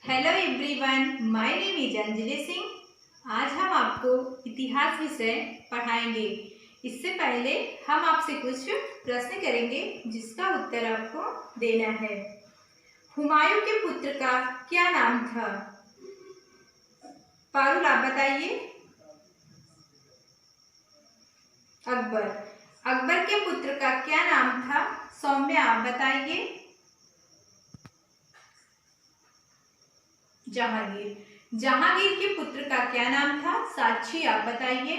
Hello everyone, my name is Anjali Singh. आज हम आपको इतिहास विषय पढ़ाएंगे। इससे पहले हम आपसे कुछ प्रश्न करेंगे जिसका उत्तर आपको देना है। हुमायूं के पुत्र का क्या नाम था? पारुल, आप बताइए। अकबर। अकबर के पुत्र का क्या नाम था? सौम्या, आप बताइए। जहांगीर। जहांगीर के पुत्र का क्या नाम था? साक्षी, आप बताइए।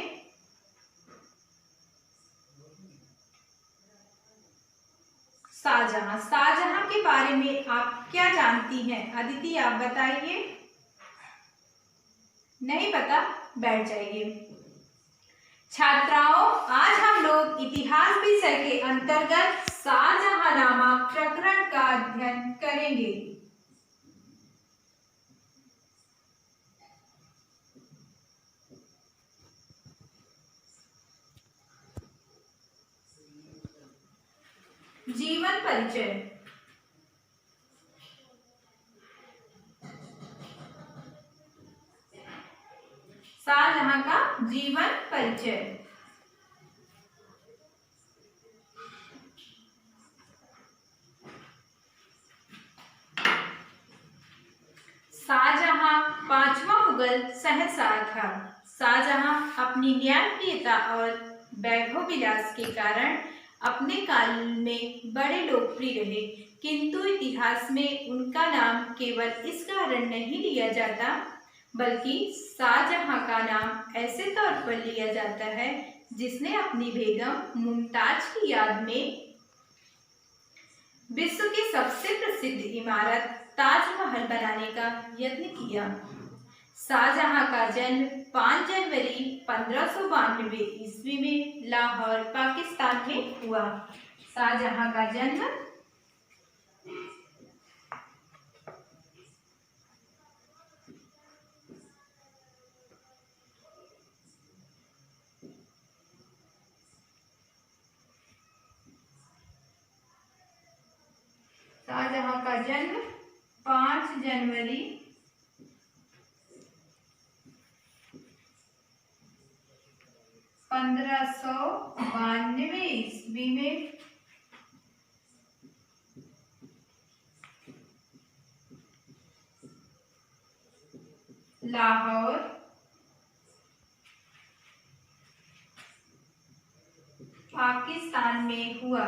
शाहजहां। शाहजहां के बारे में आप क्या जानती हैं? अदिति, आप बताइए। नहीं पता? बैठ जाइए। छात्राओं, आज हम लोग इतिहास विषय के अंतर्गत शाहजहांनामा प्रकरण का अध्ययन करेंगे। जीवन परिचय। शाहजहां का जीवन परिचय। शाहजहां पांचवा मुगल शहंशाह था। शाहजहां अपनी न्यायप्रियता और वैभव विलास के कारण अपने काल में बड़े लोकप्रिय रहे, किंतु इतिहास में उनका नाम केवल इस कारण नहीं लिया जाता, बल्कि शाहजहां का नाम ऐसे तौर पर लिया जाता है जिसने अपनी बेगम मुमताज की याद में विश्व की सबसे प्रसिद्ध इमारत ताजमहल बनाने का यत्न किया। शाहजहां का जन्म 5 जनवरी 1592 ईस्वी में लाहौर, पाकिस्तान में हुआ। शाहजहां का जन्म शाहजहां का जन्म 5 जनवरी 1592 ईस्वी में लाहौर, पाकिस्तान में हुआ।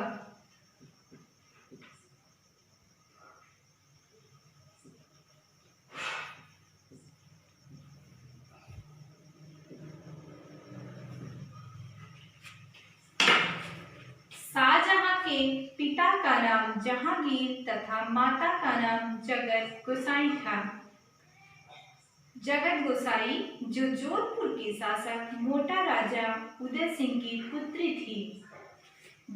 शाहजहां के पिता का नाम जहांगीर तथा माता का नाम जगत गोसाई था। जगत गोसाई जो जोधपुर के शासक मोटा राजा उदय सिंह की पुत्री थी।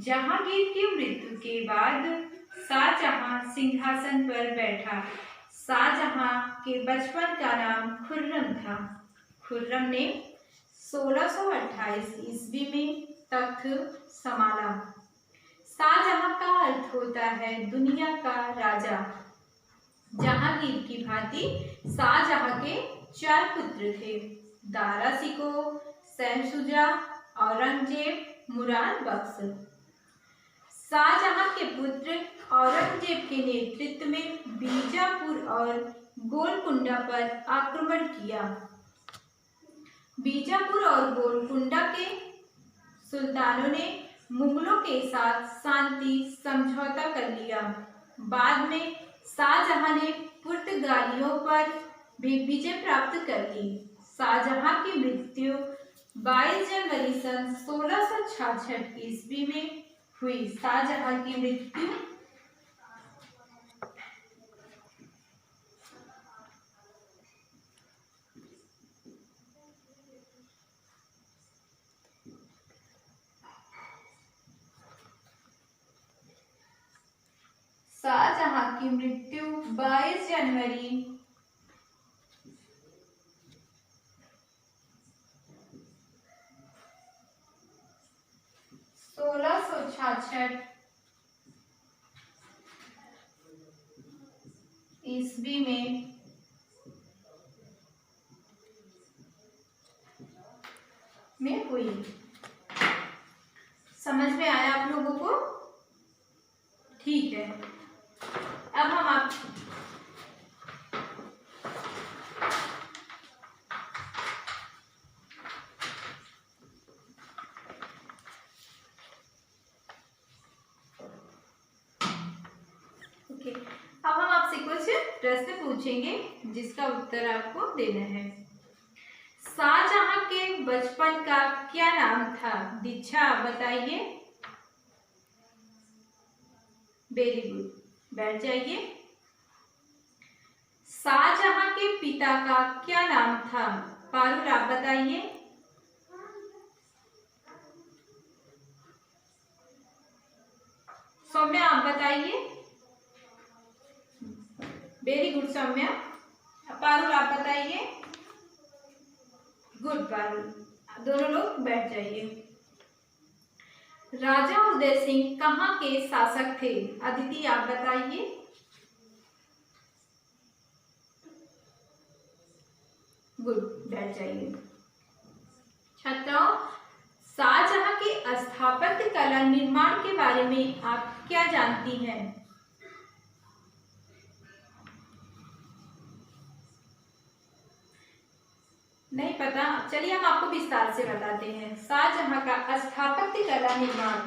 जहांगीर की मृत्यु के बाद शाहजहां सिंहासन पर बैठा। शाहजहां के बचपन का नाम खुर्रम था। खुर्रम ने 1628 ईस्वी में तख्त संभाला। शाहजहां का अर्थ होता है दुनिया का राजा। जहांगीर की भांति शाहजहां के 4 पुत्र थे: दारा शिको, शहंशुजा, औरंगजेब, मुराद बख्श। शाहजहां के पुत्र औरंगजेब के नेतृत्व में बीजापुर और गोलकुंडा पर आक्रमण किया। बीजापुर और गोलकुंडा के सुल्तानों ने मुगलों के साथ शांति समझौता कर लिया। बाद में शाहजहां ने पुर्तगालियों पर भी विजय प्राप्त कर ली। शाहजहां की मृत्यु 22 जनवरी सन 1666 ईस्वी में हुई। शाहजहां की मृत्यु शाहजहां की मृत्यु 22 जनवरी 1666 ईस्वी में में हुई। समझ में आया आप लोगों को? ठीक है। अब हम आप अब हम आपसे कुछ प्रश्न पूछेंगे जिसका उत्तर आपको देना है। शाहजहां के बचपन का क्या नाम था? दीक्षा आप बताइए। वेरी गुड, बैठ जाइए। शाहजहां के पिता का क्या नाम था? पारुल आप बताइए। सौम्या आप बताइए। Very good Saumya. पारुल आप बताइए। गुड पारुल, दोनों लोग बैठ जाइए। राजा उदय सिंह कहाँ के शासक थे? अदिति आप बताइए। गुड, बैठ जाइए। छात्राओं, शाहजहां के स्थापत्य कला निर्माण के बारे में आप क्या जानती हैं? नहीं पता? चलिए हम आपको विस्तार से बताते हैं। शाहजहां का स्थापत्य कला निर्माण।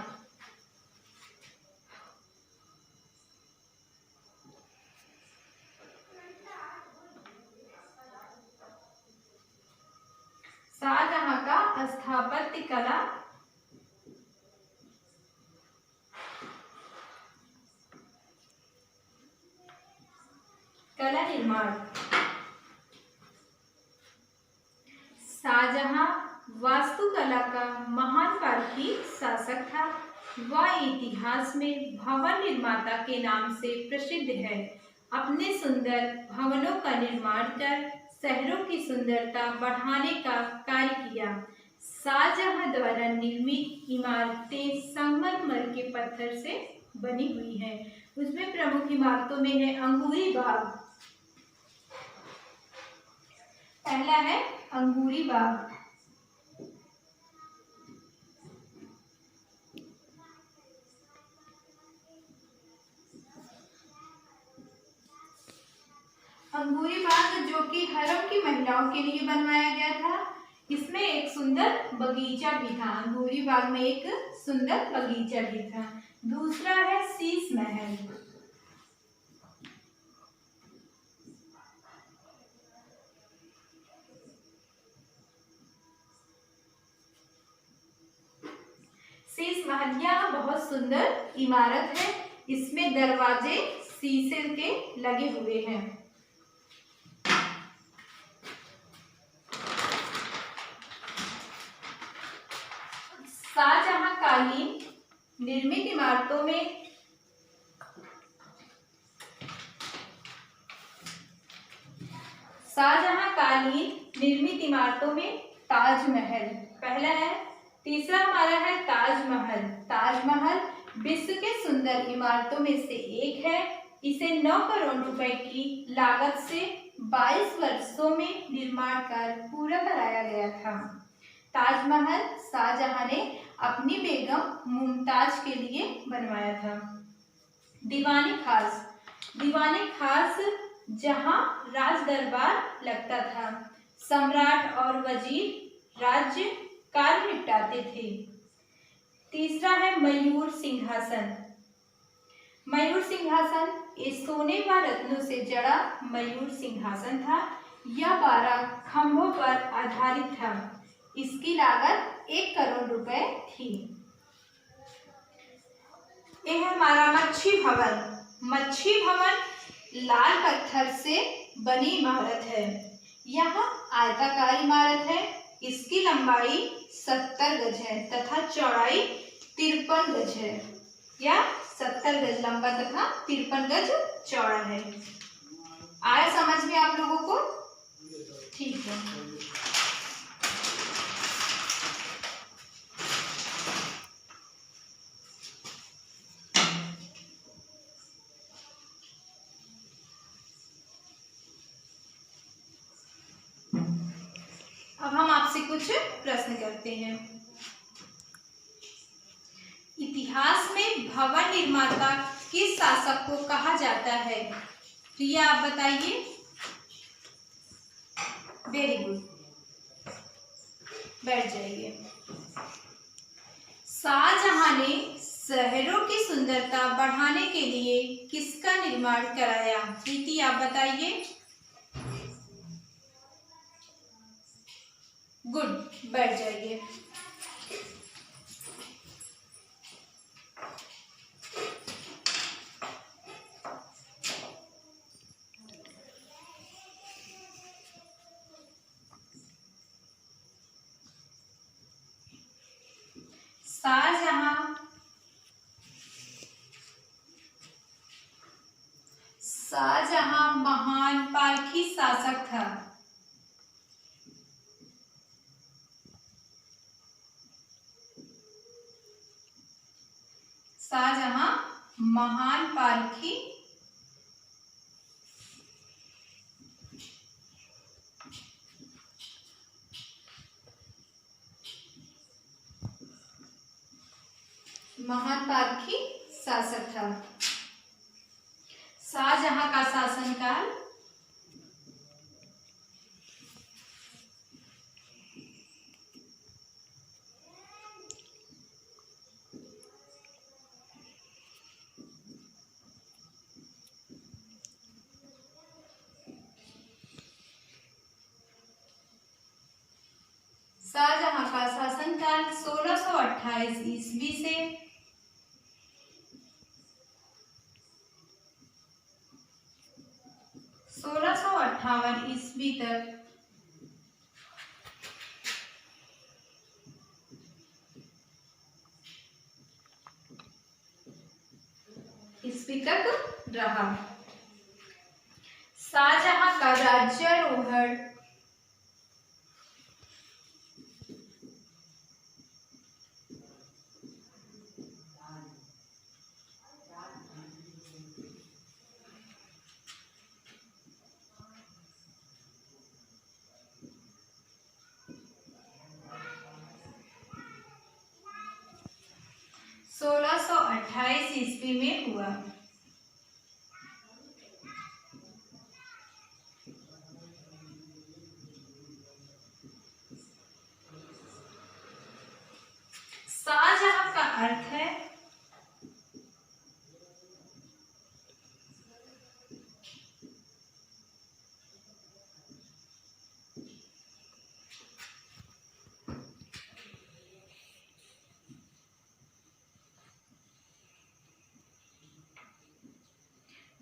शाहजहां का स्थापत्य कला निर्माण। शाहजहां वास्तुकला का महान पारखी शासक था। वह इतिहास में भवन निर्माता के नाम से प्रसिद्ध है। अपने सुंदर भवनों का निर्माण कर शहरों की सुंदरता बढ़ाने का कार्य किया। शाहजहां द्वारा निर्मित इमारतें संगमरमर के पत्थर से बनी हुई हैं। उसमें प्रमुख इमारतों में है अंगूरी बाग। पहला है अंगूरी बाग। अंगूरी बाग जो कि हरम की महिलाओं के लिए बनवाया गया था। इसमें एक सुंदर बगीचा भी था। अंगूरी बाग में एक सुंदर बगीचा भी था। दूसरा है शीश महल। शीश महल यह बहुत सुंदर इमारत है। इसमें दरवाजे शीशे के लगे हुए हैं। शाहजहां कालीन निर्मित इमारतों में ताजमहल पहला है। तीसरा हमारा है ताजमहल। ताजमहल विश्व के सुंदर इमारतों में से एक है। इसे 9 करोड़ रुपए की लागत से 22 वर्षों में निर्माण कार्य पूरा कराया गया था। ताजमहल शाहजहां ने अपनी बेगम मुमताज के लिए बनवाया था। दीवाने खास जहां राज दरबार लगता था। सम्राट और वजीर राज्य कार्य निपटाते थे। तीसरा है मयूर सिंहासन। मयूर सिंहासन इस सोने व रत्नों से जड़ा मयूर सिंहासन था। यह 12 खंभों पर आधारित था। इसकी लागत 1 करोड़ रुपए थी। यह है हमारा मच्छी भवन। मच्छी भवन लाल पत्थर से बनी इमारत है। यह आयताकार इमारत है। इसकी लंबाई 70 गज है तथा चौड़ाई 53 गज है। या 70 गज लंबा तथा 53 गज चौड़ा है। आया समझ में आप लोगों को? ठीक है। अब हम आपसे कुछ प्रश्न करते हैं। इतिहास में भवन निर्माता किस शासक को कहा जाता है? प्रिया, आप बताइए। वेरी गुड, बैठ जाइए। शाहजहां ने शहरों की सुंदरता बढ़ाने के लिए किसका निर्माण कराया? प्रीति, आप बताइए। गुड, बैठ जाइए। शाहजहां महान पारखी शासक था। शाहजहां महान पारखी शासक था। शाहजहां का शासनकाल शाहजहां का शासनकाल 1628 ईस्वी से 1658 ईस्वी तक रहा। शाहजहां का राज्यारोहण 1628 ईस्वी में हुआ। शाहजहां का अर्थ है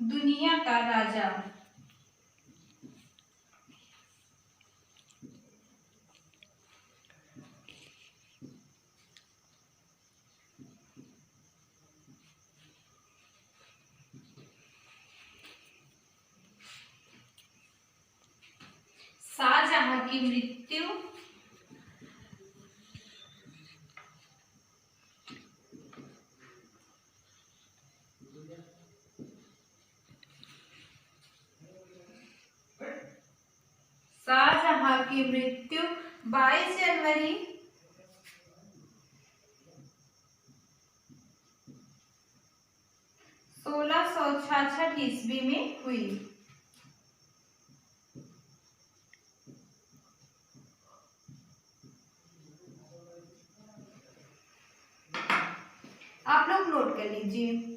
दुनिया का राजा। शाहजहां की मृत्यु 22 जनवरी 1666 ईस्वी में हुई। आप लोग नोट कर लीजिए।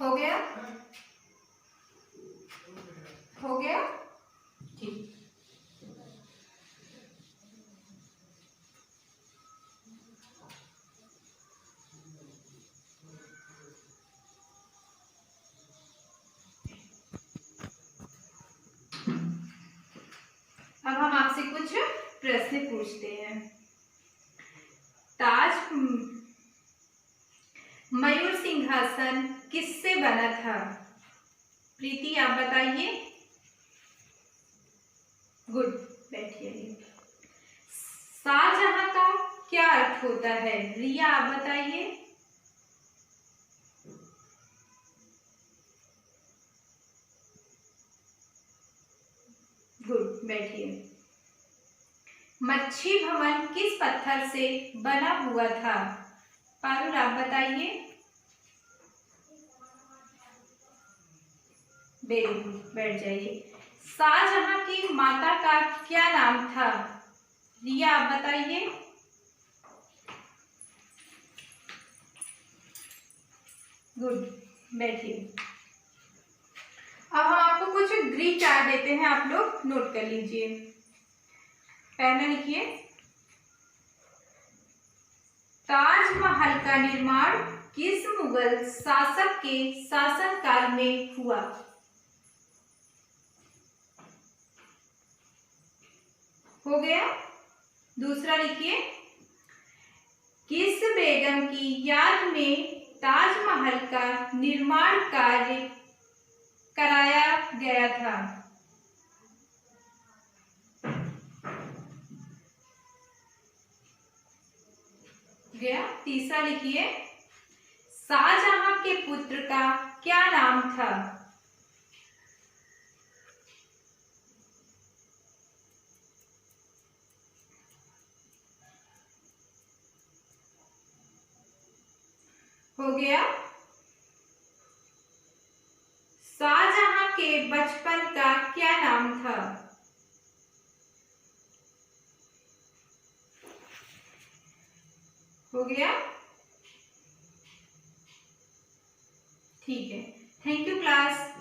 हो गया? हो गया? ठीक। अब हम आपसे कुछ प्रश्न पूछते हैं। ताज मयूर सिंहासन किससे बना था? प्रीति, आप बताइए। गुड, बैठिए। शाहजहां का क्या अर्थ होता है? रिया आप बताइए। गुड, बैठिए। मच्छी भवन किस पत्थर से बना हुआ था? पारुल आप बताइए। वेरी गुड, बैठ जाइए। शाहजहां की माता का क्या नाम था? रिया आप बताइए। गुड, बैठिए। अब हम आपको कुछ ग्रीक चार्ट देते हैं, आप लोग नोट कर लीजिए। पहला लिखिए, ताजमहल का निर्माण किस मुगल शासक के शासनकाल में हुआ? हो गया। दूसरा लिखिए, किस बेगम की याद में ताजमहल का निर्माण कार्य कराया गया था? गया। तीसरा लिखिए, शाहजहां के पुत्र का क्या नाम था? हो गया। शाहजहां के बचपन का क्या नाम था? हो गया। ठीक है, थैंक यू क्लास।